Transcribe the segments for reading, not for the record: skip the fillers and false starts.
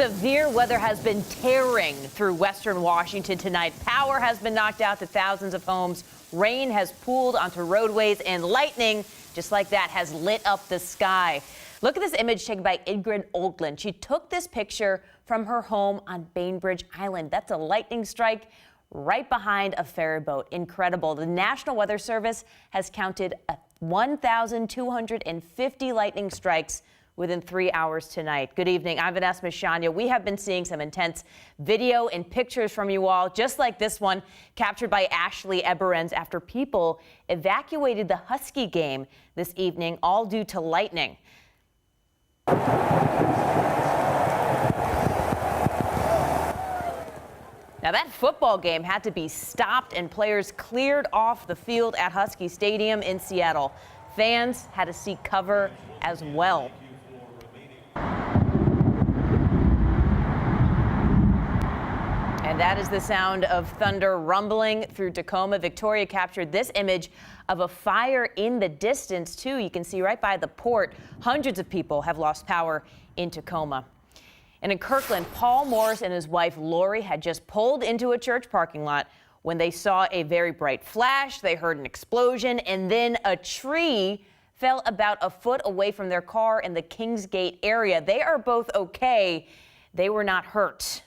Severe weather has been tearing through western Washington tonight. Power has been knocked out to thousands of homes. Rain has pooled onto roadways, and lightning, just like that, has lit up the sky. Look at this image taken by Ingrid Oldland. She took this picture from her home on Bainbridge Island. That's a lightning strike right behind a ferry boat. Incredible. The National Weather Service has counted 1,250 lightning strikes within 3 hours tonight. Good evening. I'm Vanessa Mishanya. We have been seeing some intense video and pictures from you all, just like this one captured by Ashley Eberens after people evacuated the Husky game this evening, all due to lightning. Now, that football game had to be stopped and players cleared off the field at Husky Stadium in Seattle. Fans had to seek cover as well. And that is the sound of thunder rumbling through Tacoma. Victoria captured this image of a fire in the distance, too. You can see right by the port, hundreds of people have lost power in Tacoma. And in Kirkland, Paul Morris and his wife Lori had just pulled into a church parking lot when they saw a very bright flash. They heard an explosion, and then a tree fell about a foot away from their car in the Kingsgate area. They are both okay. They were not hurt.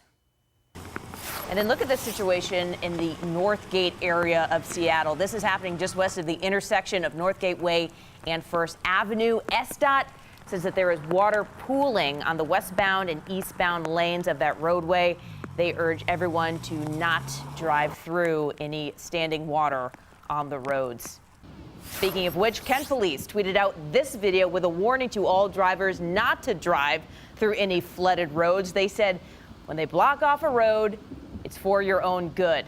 And then look at this situation in the Northgate area of Seattle. This is happening just west of the intersection of Northgate Way and First Avenue. SDOT says that there is water pooling on the westbound and eastbound lanes of that roadway. They urge everyone to not drive through any standing water on the roads. Speaking of which, Kent Police tweeted out this video with a warning to all drivers not to drive through any flooded roads. They said when they block off a road, it's for your own good.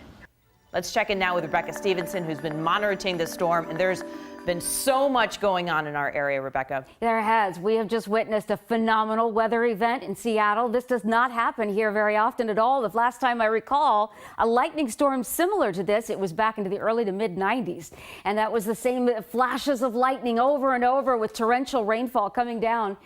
Let's check in now with Rebecca Stevenson, who's been monitoring the storm, and there's been so much going on in our area, Rebecca. There has. We have just witnessed a phenomenal weather event in Seattle. This does not happen here very often at all. The last time I recall a lightning storm similar to this, it was back into the early to mid 90s. And that was the same flashes of lightning over and over with torrential rainfall coming down.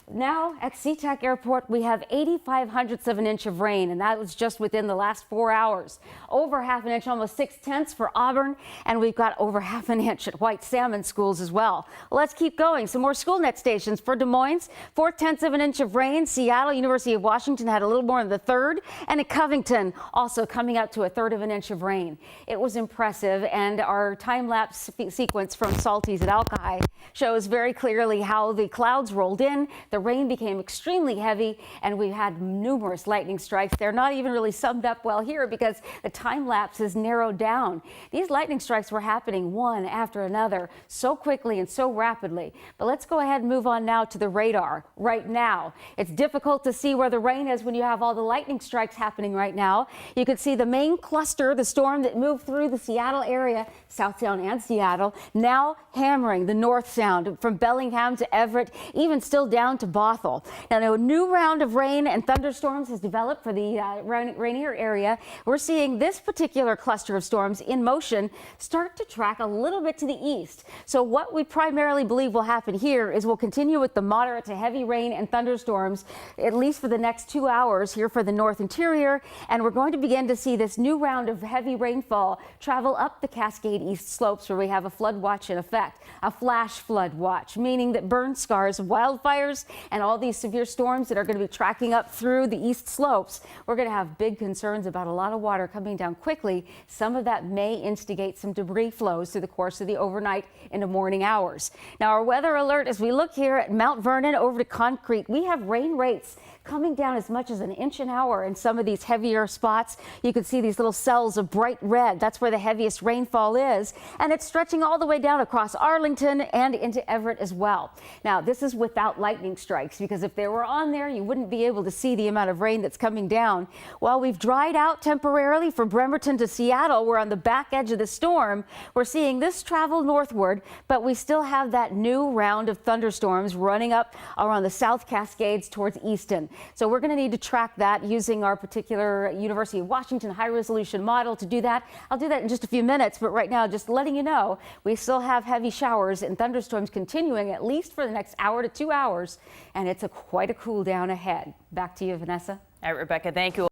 Now at SeaTac Airport, we have 85/100ths of an inch of rain, and that was just within the last 4 hours. Over half an inch, almost 6/10 for Auburn, and we've got over half an inch at White Salmon schools as well. Let's keep going. Some more SchoolNet stations for Des Moines. 4/10 of an inch of rain. Seattle, University of Washington had a little more than the third, and at Covington also coming up to a third of an inch of rain. It was impressive, and our time-lapse sequence from Salties at Alki shows very clearly how the clouds rolled in. The rain became extremely heavy, and we had numerous lightning strikes. They're not even really summed up well here because the time lapse is narrowed down. These lightning strikes were happening one after another so quickly and so rapidly. But let's go ahead and move on now to the radar. Right now, it's difficult to see where the rain is when you have all the lightning strikes happening right now. You can see the main cluster, the storm that moved through the Seattle area, South Sound and Seattle, now hammering the North Sound from Bellingham to Everett, even still down to Bothell. Now, a new round of rain and thunderstorms has developed for the Rainier area. We're seeing this particular cluster of storms in motion start to track a little bit to the east. So what we primarily believe will happen here is we'll continue with the moderate to heavy rain and thunderstorms, at least for the next 2 hours here for the north interior. And we're going to begin to see this new round of heavy rainfall travel up the Cascade East slopes, where we have a flood watch in effect, a flash flood watch, meaning that burn scars of wildfires and all these severe storms that are going to be tracking up through the east slopes, we're going to have big concerns about a lot of water coming down quickly. Some of that may instigate some debris flows through the course of the overnight into morning hours. Now, our weather alert, as we look here at Mount Vernon over to Concrete, we have rain rates coming down as much as an inch an hour in some of these heavier spots. You can see these little cells of bright red. That's where the heaviest rainfall is. And it's stretching all the way down across Arlington and into Everett as well. Now, this is without lightning strikes, because if they were on there, you wouldn't be able to see the amount of rain that's coming down. While we've dried out temporarily from Bremerton to Seattle, we're on the back edge of the storm. We're seeing this travel northward, but we still have that new round of thunderstorms running up around the South Cascades towards Easton. So we're going to need to track that using our particular University of Washington high-resolution model to do that. I'll do that in just a few minutes, but right now, just letting you know, we still have heavy showers and thunderstorms continuing at least for the next hour to 2 hours, and it's quite a cool down ahead. Back to you, Vanessa. All right, Rebecca, thank you.